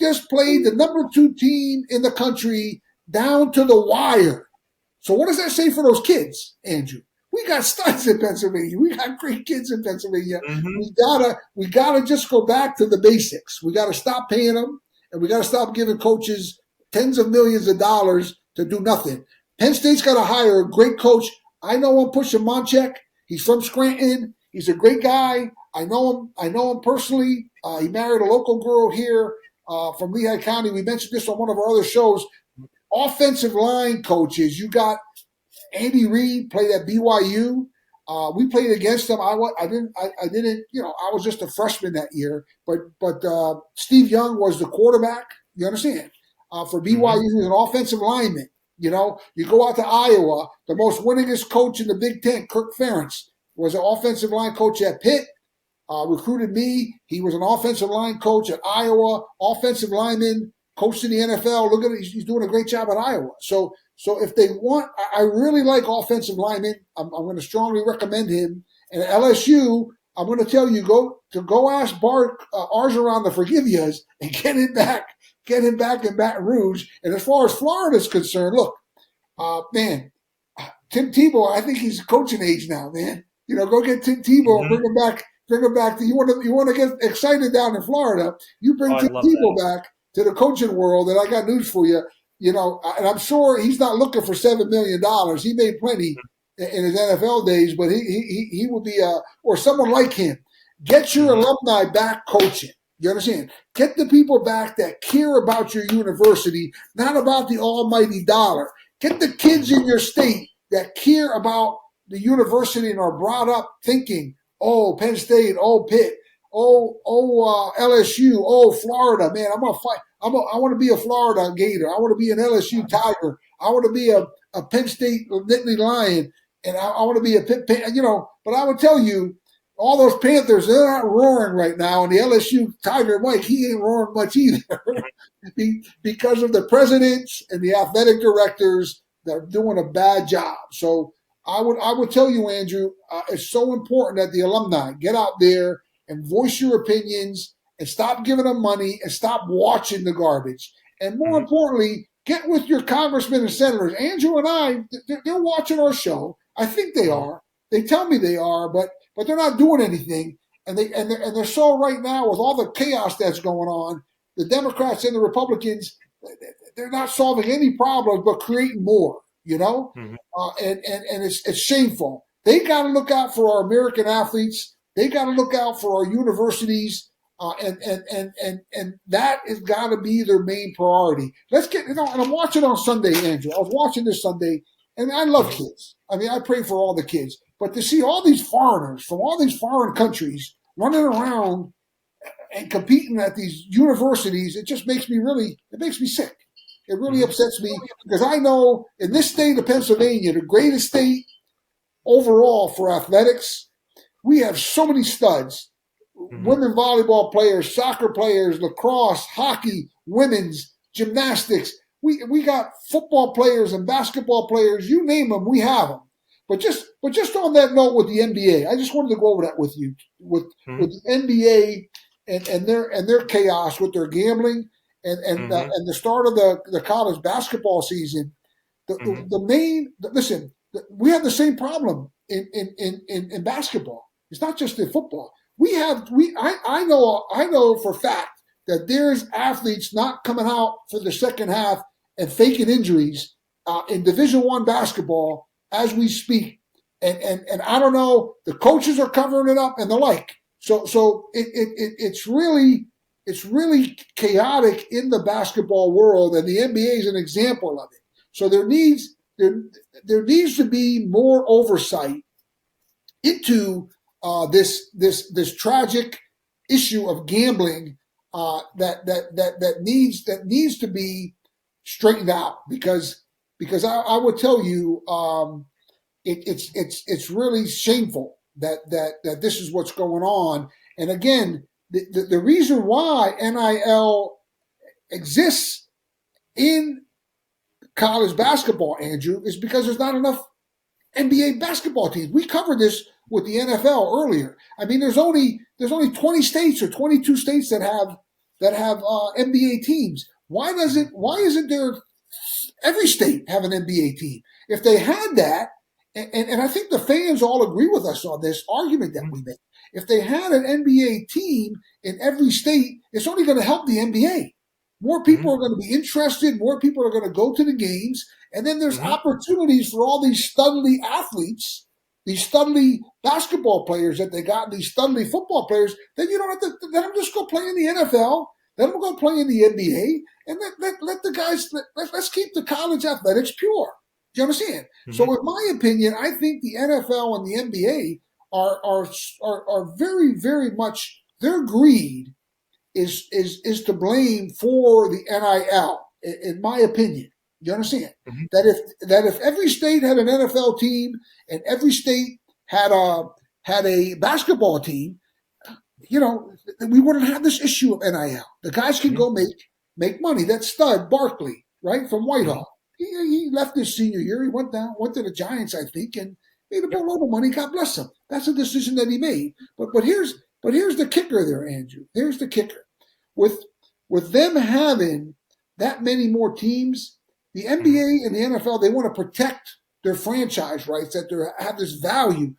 just played the #2 team in the country down to the wire. So what does that say for those kids, Andrew? We got studs in Pennsylvania. We got great kids in Pennsylvania. We gotta just go back to the basics. We gotta stop paying them, and we gotta stop giving coaches tens of millions of dollars to do nothing. Penn State's got to hire a great coach. I know him, Pusha Monchek. He's from Scranton. He's a great guy. I know him personally. He married a local girl here from Lehigh County. We mentioned this on one of our other shows. Offensive line coaches. You got Andy Reid, played at BYU. We played against him. I didn't. I was just a freshman that year. But Steve Young was the quarterback. You understand? For BYU, he was an offensive lineman. You know, you go out to Iowa, the most winningest coach in the Big Ten, Kirk Ferentz, was an offensive line coach at Pitt, recruited me. He was an offensive line coach at Iowa, offensive lineman, coached in the NFL. Look at it, he's doing a great job at Iowa. So if they want, I really like offensive linemen. I'm going to strongly recommend him. And at LSU, I'm going to tell you, go ask Bart Argeron to forgive you and get him back in Baton Rouge. And as far as Florida's concerned, look, man, Tim Tebow, I think he's coaching age now, man. You know, go get Tim Tebow and bring him back. You want to get excited down in Florida? You bring Tim Tebow back to the coaching world, and I got news for you. You know, and I'm sure he's not looking for $7 million. He made plenty in his NFL days, but he will be or someone like him. Get your alumni back coaching. You understand? Get the people back that care about your university, not about the almighty dollar. Get the kids in your state that care about the university and are brought up thinking, oh, Penn State, oh, Pitt, LSU, oh, Florida. Man, I'm gonna fight. I want to be a Florida Gator. I want to be an LSU Tiger. I want to be a Penn State Nittany Lion, and I want to be a Pitt. You know, but I would tell you, all those Panthers, they're not roaring right now. And the LSU Tiger Mike, he ain't roaring much either because of the presidents and the athletic directors that are doing a bad job. So I would tell you, Andrew, it's so important that the alumni get out there and voice your opinions and stop giving them money and stop watching the garbage. And more importantly, get with your congressmen and senators. Andrew and I, they're watching our show. I think they are. They tell me they are, but they're not doing anything, and they're so right now with all the chaos that's going on. The Democrats and the Republicans, they're not solving any problems but creating more. You know, and it's shameful. They got to look out for our American athletes. They got to look out for our universities, and that has got to be their main priority. Let's get And I'm watching on Sunday, Andrew. I was watching this Sunday, and I love kids. I mean, I pray for all the kids. But to see all these foreigners from all these foreign countries running around and competing at these universities, it just makes me sick. It really upsets me because I know in this state of Pennsylvania, the greatest state overall for athletics, we have so many studs. Women volleyball players, soccer players, lacrosse, hockey, women's, gymnastics. We got football players and basketball players. You name them, we have them. But just on that note with the NBA, I just wanted to go over that with you with the NBA and their chaos with their gambling and the start of the college basketball season. We have the same problem in basketball. It's not just in football. I know for a fact that there's athletes not coming out for the second half and faking injuries in Division I basketball as we speak, and I don't know, the coaches are covering it up and the like. So it's really chaotic in the basketball world, and the NBA is an example of it. So there needs to be more oversight into this tragic issue of gambling that needs to be straightened out because I would tell you, it's really shameful that this is what's going on. And again, the reason why NIL exists in college basketball, Andrew, is because there's not enough NBA basketball teams. We covered this with the NFL earlier. I mean, there's only 20 states or 22 states that have that have NBA teams. Why isn't there every state have an NBA team? If they had that, and I think the fans all agree with us on this argument that we make. If they had an NBA team in every state, it's only going to help the NBA. More people are going to be interested. More people are going to go to the games. And then there's opportunities for all these studly athletes, these studly basketball players that they got, these studly football players. Then you don't have to let them just go play in the NFL. Let them go play in the NBA. And let the guys, let's keep the college athletics pure. Do you understand? So in my opinion, I think the NFL and the NBA are very, very much, their greed is to blame for the NIL, in my opinion. You understand? That if every state had an NFL team and every state had a basketball team, we wouldn't have this issue of NIL. The guys can go make money. That stud Barkley, right, from Whitehall. He left his senior year. He went to the Giants, I think, and made a boatload of money. God bless him. That's a decision that he made. But here's the kicker there, Andrew. Here's the kicker. With them having that many more teams, the NBA and the NFL, they want to protect their franchise rights, that they have this value